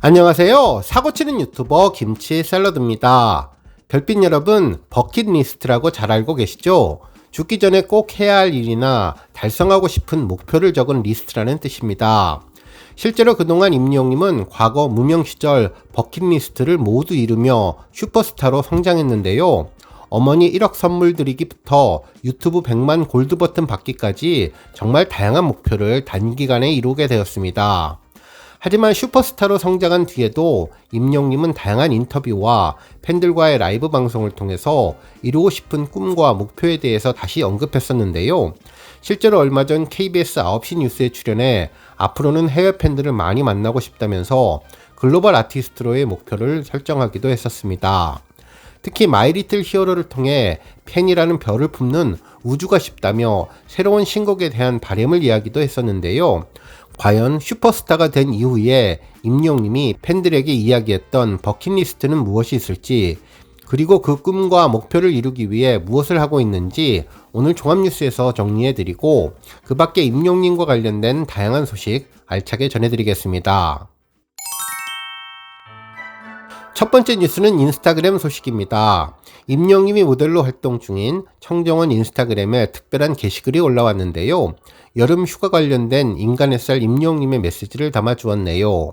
안녕하세요. 사고치는 유튜버 김치 샐러드입니다. 별빛 여러분, 버킷리스트라고 잘 알고 계시죠? 죽기 전에 꼭 해야 할 일이나 달성하고 싶은 목표를 적은 리스트라는 뜻입니다. 실제로 그동안 임영님은 과거 무명 시절 버킷리스트를 모두 이루며 슈퍼스타로 성장했는데요. 어머니 1억 선물 드리기부터 유튜브 100만 골드 버튼 받기까지 정말 다양한 목표를 단기간에 이루게 되었습니다. 하지만 슈퍼스타로 성장한 뒤에도 임영님은 다양한 인터뷰와 팬들과의 라이브 방송을 통해서 이루고 싶은 꿈과 목표에 대해서 다시 언급했었는데요. 실제로 얼마 전 KBS 9시 뉴스에 출연해 앞으로는 해외 팬들을 많이 만나고 싶다면서 글로벌 아티스트로의 목표를 설정하기도 했었습니다. 특히 마이리틀 히어로를 통해 팬이라는 별을 품는 우주가 싶다며 새로운 신곡에 대한 바람을 이야기도 했었는데요. 과연 슈퍼스타가 된 이후에 임영님이 팬들에게 이야기했던 버킷리스트는 무엇이 있을지, 그리고 그 꿈과 목표를 이루기 위해 무엇을 하고 있는지 오늘 종합뉴스에서 정리해드리고 그 밖에 임영님과 관련된 다양한 소식 알차게 전해드리겠습니다. 첫 번째 뉴스는 인스타그램 소식입니다. 임영님이 모델로 활동 중인 청정원 인스타그램에 특별한 게시글이 올라왔는데요. 여름 휴가 관련된 인간 햇살 임영님의 메시지를 담아주었네요.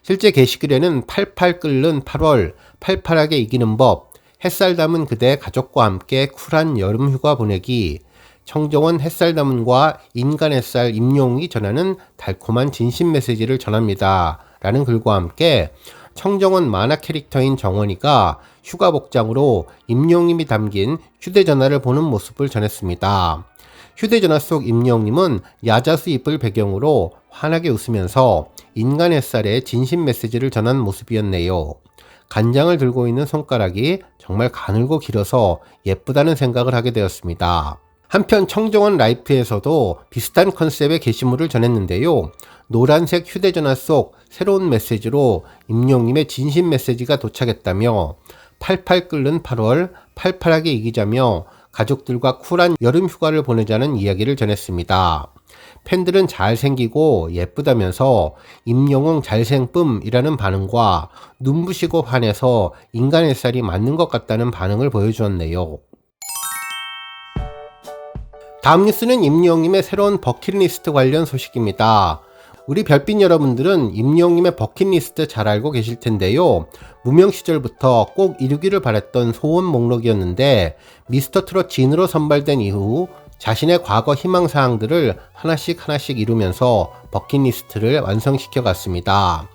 실제 게시글에는 팔팔 끓는 8월, 팔팔하게 이기는 법, 햇살 담은 그대 가족과 함께 쿨한 여름 휴가 보내기, 청정원 햇살 담은과 인간 햇살 임영웅이 전하는 달콤한 진심 메시지를 전합니다. 라는 글과 함께 청정원 만화 캐릭터인 정원이가 휴가 복장으로 임영웅님이 담긴 휴대전화를 보는 모습을 전했습니다. 휴대전화 속 임영웅님은 야자수 잎을 배경으로 환하게 웃으면서 인간 햇살의 진심 메시지를 전한 모습이었네요. 간장을 들고 있는 손가락이 정말 가늘고 길어서 예쁘다는 생각을 하게 되었습니다. 한편 청정원 라이프에서도 비슷한 컨셉의 게시물을 전했는데요. 노란색 휴대전화 속 새로운 메시지로 임영웅님의 진심 메시지가 도착했다며 팔팔 끓는 8월 팔팔하게 이기자며 가족들과 쿨한 여름 휴가를 보내자는 이야기를 전했습니다. 팬들은 잘생기고 예쁘다면서 임영웅 잘생쁨이라는 반응과 눈부시고 환해서 인간 햇살이 맞는 것 같다는 반응을 보여주었네요. 다음 뉴스는 임영웅님의 새로운 버킷리스트 관련 소식입니다. 우리 별빛 여러분들은 임영웅님의 버킷리스트 잘 알고 계실 텐데요. 무명 시절부터 꼭 이루기를 바랬던 소원 목록이었는데 미스터트롯 진으로 선발된 이후 자신의 과거 희망사항들을 하나씩 이루면서 버킷리스트를 완성시켜 갔습니다.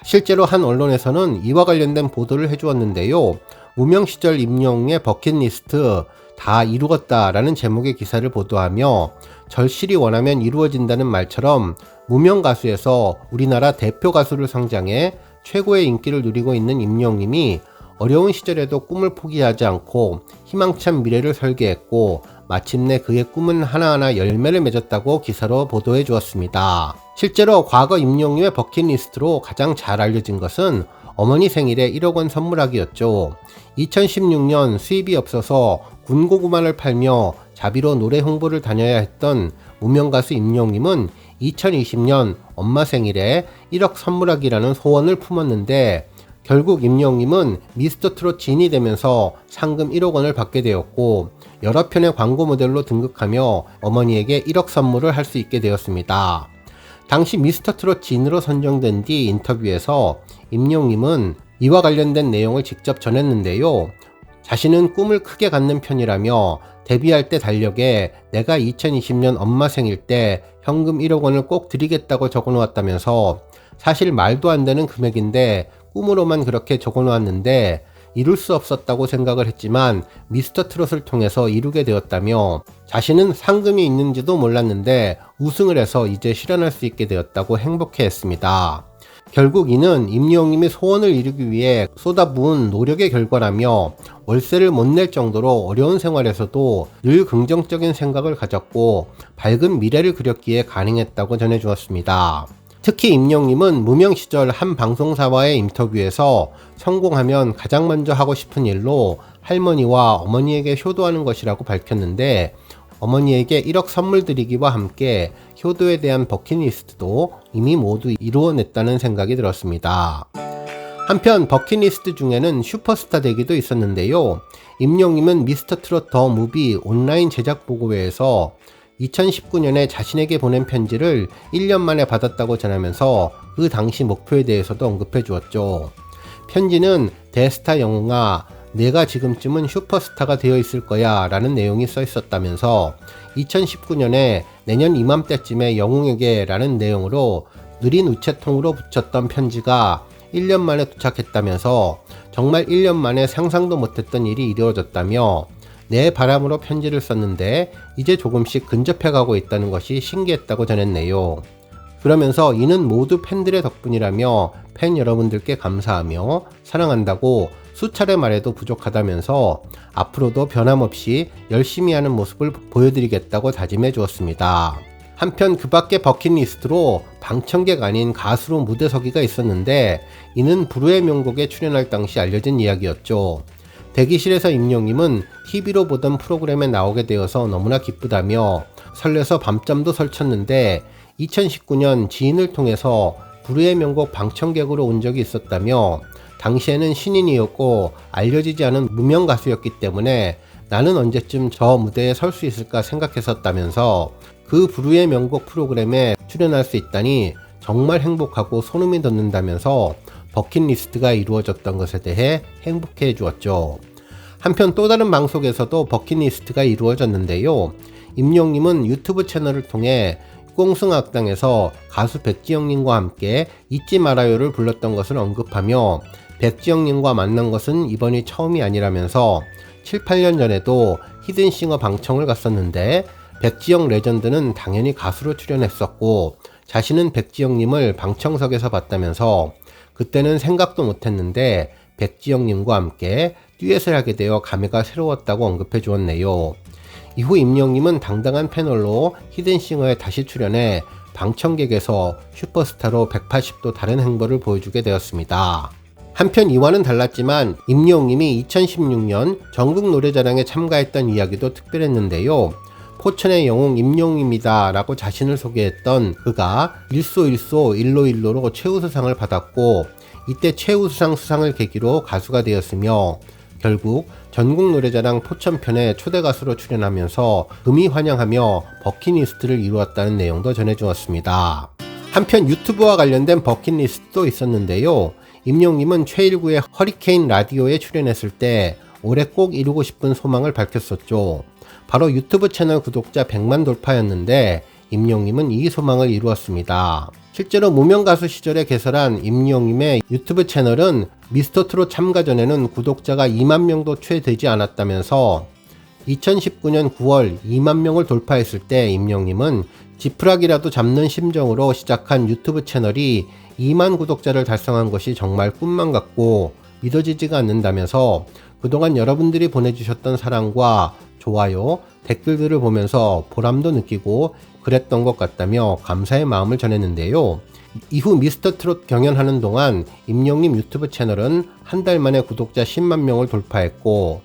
실제로 한 언론에서는 이와 관련된 보도를 해주었는데요. 무명 시절 임영웅의 버킷리스트 다 이루었다라는 제목의 기사를 보도하며 절실히 원하면 이루어진다는 말처럼 무명 가수에서 우리나라 대표 가수를 성장해 최고의 인기를 누리고 있는 임영웅님이 어려운 시절에도 꿈을 포기하지 않고 희망찬 미래를 설계했고 마침내 그의 꿈은 하나하나 열매를 맺었다고 기사로 보도해 주었습니다. 실제로 과거 임영웅님의 버킷리스트로 가장 잘 알려진 것은 어머니 생일에 1억 원 선물하기였죠. 2016년 수입이 없어서 군고구마를 팔며 자비로 노래 홍보를 다녀야 했던 무명 가수 임영웅님은 2020년 엄마 생일에 1억 선물하기라는 소원을 품었는데 결국 임영웅님은 미스터트롯 진이 되면서 상금 1억 원을 받게 되었고 여러 편의 광고 모델로 등극하며 어머니에게 1억 선물을 할 수 있게 되었습니다. 당시 미스터트롯 진으로 선정된 뒤 인터뷰에서 임영웅님은 이와 관련된 내용을 직접 전했는데요. 자신은 꿈을 크게 갖는 편이라며 데뷔할 때 달력에 내가 2020년 엄마 생일 때 현금 1억 원을 꼭 드리겠다고 적어놓았다면서 사실 말도 안 되는 금액인데 꿈으로만 그렇게 적어놓았는데 이룰 수 없었다고 생각을 했지만 미스터트롯을 통해서 이루게 되었다며 자신은 상금이 있는지도 몰랐는데 우승을 해서 이제 실현할 수 있게 되었다고 행복해했습니다. 결국 이는 임영웅님이 소원을 이루기 위해 쏟아부은 노력의 결과라며 월세를 못 낼 정도로 어려운 생활에서도 늘 긍정적인 생각을 가졌고 밝은 미래를 그렸기에 가능했다고 전해주었습니다. 특히 임영웅님은 무명 시절 한 방송사와의 인터뷰에서 성공하면 가장 먼저 하고 싶은 일로 할머니와 어머니에게 효도하는 것이라고 밝혔는데 어머니에게 1억 선물 드리기와 함께 효도에 대한 버킷리스트도 이미 모두 이루어냈다는 생각이 들었습니다. 한편 버킷리스트 중에는 슈퍼스타 되기도 있었는데요. 임영웅은 미스터 트롯 더 무비 온라인 제작 보고회에서 2019년에 자신에게 보낸 편지를 1년 만에 받았다고 전하면서 그 당시 목표에 대해서도 언급해 주었죠. 편지는 대스타 영웅아, 내가 지금쯤은 슈퍼스타가 되어 있을 거야 라는 내용이 써 있었다면서 2019년에 내년 이맘때쯤에 영웅에게 라는 내용으로 느린 우체통으로 붙였던 편지가 1년 만에 도착했다면서 정말 1년 만에 상상도 못했던 일이 이루어졌다며 내 바람으로 편지를 썼는데 이제 조금씩 근접해가고 있다는 것이 신기했다고 전했네요. 그러면서 이는 모두 팬들의 덕분이라며 팬 여러분들께 감사하며 사랑한다고 수차례 말해도 부족하다면서 앞으로도 변함없이 열심히 하는 모습을 보여드리겠다고 다짐해 주었습니다. 한편 그 밖에 버킷리스트로 방청객 아닌 가수로 무대 서기가 있었는데 이는 불후의 명곡에 출연할 당시 알려진 이야기였죠. 대기실에서 임영웅은 TV로 보던 프로그램에 나오게 되어서 너무나 기쁘다며 설레서 밤잠도 설쳤는데 2019년 지인을 통해서 불후의 명곡 방청객으로 온 적이 있었다며 당시에는 신인이었고 알려지지 않은 무명 가수였기 때문에 나는 언제쯤 저 무대에 설 수 있을까 생각했었다면서 그 불후의 명곡 프로그램에 출연할 수 있다니 정말 행복하고 소름이 돋는다면서 버킷리스트가 이루어졌던 것에 대해 행복해 주었죠. 한편 또 다른 방송에서도 버킷리스트가 이루어졌는데요. 임영웅은 유튜브 채널을 통해 꽁승악당에서 가수 백지영님과 함께 잊지 말아요를 불렀던 것을 언급하며 백지영님과 만난 것은 이번이 처음이 아니라면서 7, 8년 전에도 히든싱어 방청을 갔었는데 백지영 레전드는 당연히 가수로 출연했었고 자신은 백지영님을 방청석에서 봤다면서 그때는 생각도 못했는데 백지영님과 함께 듀엣을 하게 되어 감회가 새로웠다고 언급해 주었네요. 이후 임영웅은 당당한 패널로 히든싱어에 다시 출연해 방청객에서 슈퍼스타로 180도 다른 행보를 보여주게 되었습니다. 한편 이와는 달랐지만 임영웅이 2016년 전국 노래자랑에 참가했던 이야기도 특별했는데요. 포천의 영웅 임영웅입니다 라고 자신을 소개했던 그가 일소일소 일로일로로 최우수상을 받았고 이때 최우수상 수상을 계기로 가수가 되었으며 결국 전국노래자랑 포천편에 초대가수로 출연하면서 금이 환영하며 버킷리스트를 이루었다는 내용도 전해주었습니다. 한편 유튜브와 관련된 버킷리스트도 있었는데요. 임영웅은 최일구의 허리케인 라디오에 출연했을 때 올해 꼭 이루고 싶은 소망을 밝혔었죠. 바로 유튜브 채널 구독자 100만 돌파였는데 임영웅은 이 소망을 이루었습니다. 실제로 무명 가수 시절에 개설한 임영웅의 유튜브 채널은 미스터 트롯 참가 전에는 구독자가 2만 명도 채 되지 않았다면서 2019년 9월 2만 명을 돌파했을 때 임영웅은 지푸라기라도 잡는 심정으로 시작한 유튜브 채널이 2만 구독자를 달성한 것이 정말 꿈만 같고 믿어지지가 않는다면서 그동안 여러분들이 보내주셨던 사랑과 좋아요, 댓글들을 보면서 보람도 느끼고 그랬던 것 같다며 감사의 마음을 전했는데요. 이후 미스터 트롯 경연하는 동안 임영웅 유튜브 채널은 한 달 만에 구독자 10만 명을 돌파했고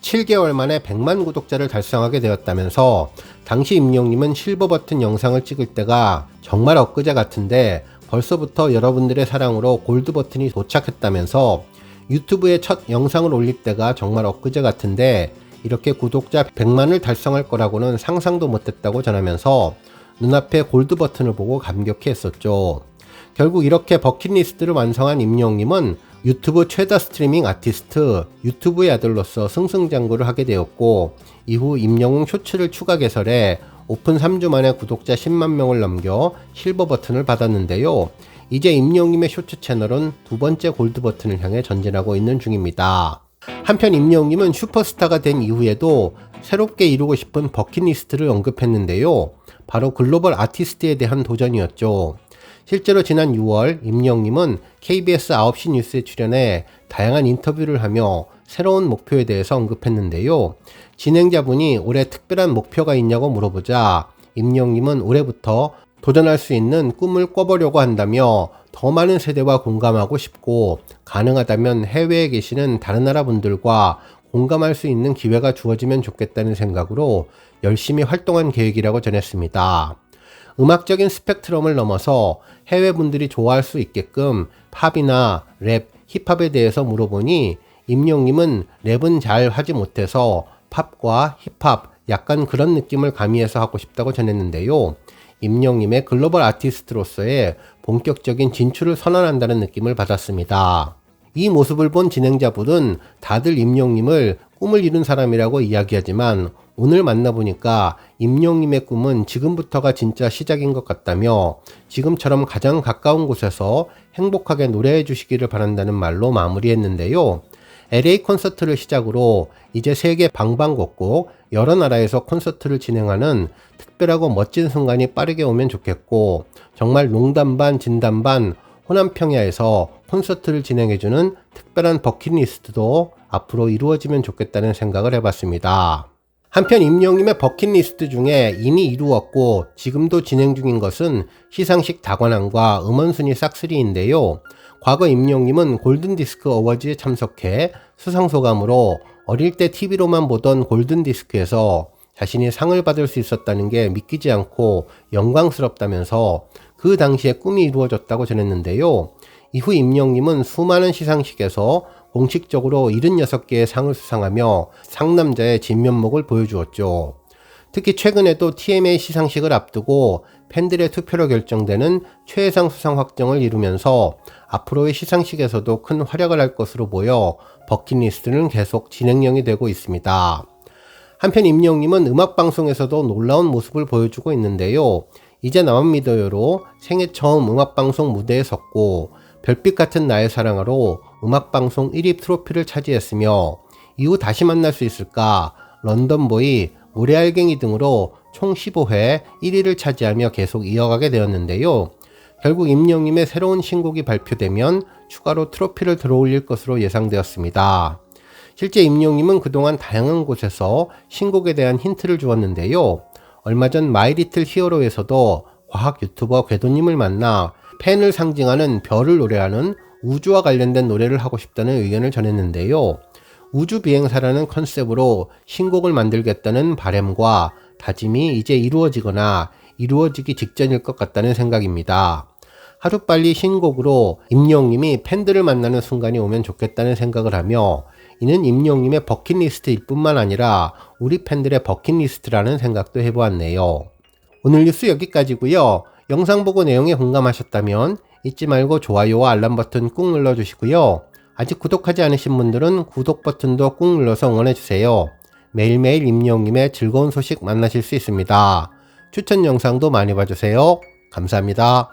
7개월 만에 100만 구독자를 달성하게 되었다면서 당시 임영웅은 실버 버튼 영상을 찍을 때가 정말 엊그제 같은데 벌써부터 여러분들의 사랑으로 골드 버튼이 도착했다면서 유튜브에 첫 영상을 올릴 때가 정말 엊그제 같은데 이렇게 구독자 100만을 달성할 거라고는 상상도 못했다고 전하면서 눈앞에 골드 버튼을 보고 감격해 했었죠. 결국 이렇게 버킷리스트를 완성한 임영웅은 유튜브 최다 스트리밍 아티스트, 유튜브의 아들로서 승승장구를 하게 되었고 이후 임영웅 쇼츠를 추가 개설해 오픈 3주 만에 구독자 10만 명을 넘겨 실버 버튼을 받았는데요. 이제 임영웅의 쇼츠 채널은 두 번째 골드 버튼을 향해 전진하고 있는 중입니다. 한편 임영웅은 슈퍼스타가 된 이후에도 새롭게 이루고 싶은 버킷리스트를 언급했는데요. 바로 글로벌 아티스트에 대한 도전이었죠. 실제로 지난 6월 임영웅은 KBS 9시 뉴스에 출연해 다양한 인터뷰를 하며 새로운 목표에 대해서 언급했는데요. 진행자분이 올해 특별한 목표가 있냐고 물어보자 임영웅은 올해부터 도전할 수 있는 꿈을 꿔보려고 한다며 더 많은 세대와 공감하고 싶고 가능하다면 해외에 계시는 다른 나라 분들과 공감할 수 있는 기회가 주어지면 좋겠다는 생각으로 열심히 활동한 계획이라고 전했습니다. 음악적인 스펙트럼을 넘어서 해외 분들이 좋아할 수 있게끔 팝이나 랩, 힙합에 대해서 물어보니 임영님은 랩은 잘 하지 못해서 팝과 힙합 약간 그런 느낌을 가미해서 하고 싶다고 전했는데요. 임영님의 글로벌 아티스트로서의 본격적인 진출을 선언한다는 느낌을 받았습니다. 이 모습을 본 진행자분은 다들 임영님을 꿈을 이룬 사람이라고 이야기하지만 오늘 만나보니까 임영님의 꿈은 지금부터가 진짜 시작인 것 같다며 지금처럼 가장 가까운 곳에서 행복하게 노래해 주시기를 바란다는 말로 마무리했는데요. LA 콘서트를 시작으로 이제 세계 방방곡곡 여러 나라에서 콘서트를 진행하는 특별하고 멋진 순간이 빠르게 오면 좋겠고 정말 농담 반 진담 반 호남평야에서 콘서트를 진행해주는 특별한 버킷리스트도 앞으로 이루어지면 좋겠다는 생각을 해봤습니다. 한편 임영님의 버킷리스트 중에 이미 이루었고 지금도 진행 중인 것은 시상식 다관왕과 음원순위 싹쓸이인데요. 과거 임영님은 골든디스크 어워즈에 참석해 수상소감으로 어릴 때 TV로만 보던 골든디스크에서 자신이 상을 받을 수 있었다는 게 믿기지 않고 영광스럽다면서 그 당시에 꿈이 이루어졌다고 전했는데요. 이후 임영님은 수많은 시상식에서 공식적으로 76개의 상을 수상하며 상남자의 진면목을 보여주었죠. 특히 최근에도 TMA 시상식을 앞두고 팬들의 투표로 결정되는 최애상 수상 확정을 이루면서 앞으로의 시상식에서도 큰 활약을 할 것으로 보여 버킷리스트는 계속 진행형이 되고 있습니다. 한편 임영님은 음악방송에서도 놀라운 모습을 보여주고 있는데요. 이제 나만 믿어요로 생애 처음 음악방송 무대에 섰고 별빛 같은 나의 사랑으로 음악방송 1위 트로피를 차지했으며 이후 다시 만날 수 있을까, 런던보이, 모래알갱이 등으로 총 15회 1위를 차지하며 계속 이어가게 되었는데요. 결국 임영님의 새로운 신곡이 발표되면 추가로 트로피를 들어올릴 것으로 예상되었습니다. 실제 임영님은 그동안 다양한 곳에서 신곡에 대한 힌트를 주었는데요. 얼마 전 마이리틀 히어로에서도 과학 유튜버 궤도님을 만나 팬을 상징하는 별을 노래하는 우주와 관련된 노래를 하고 싶다는 의견을 전했는데요. 우주 비행사라는 컨셉으로 신곡을 만들겠다는 바람과 다짐이 이제 이루어지거나 이루어지기 직전일 것 같다는 생각입니다. 하루빨리 신곡으로 임영님이 팬들을 만나는 순간이 오면 좋겠다는 생각을 하며 이는 임영님의 버킷리스트일 뿐만 아니라 우리 팬들의 버킷리스트라는 생각도 해보았네요. 오늘 뉴스 여기까지고요. 영상 보고 내용에 공감하셨다면 잊지 말고 좋아요와 알람 버튼 꾹 눌러주시고요. 아직 구독하지 않으신 분들은 구독 버튼도 꾹 눌러서 응원해주세요. 매일매일 임영님의 즐거운 소식 만나실 수 있습니다. 추천 영상도 많이 봐주세요. 감사합니다.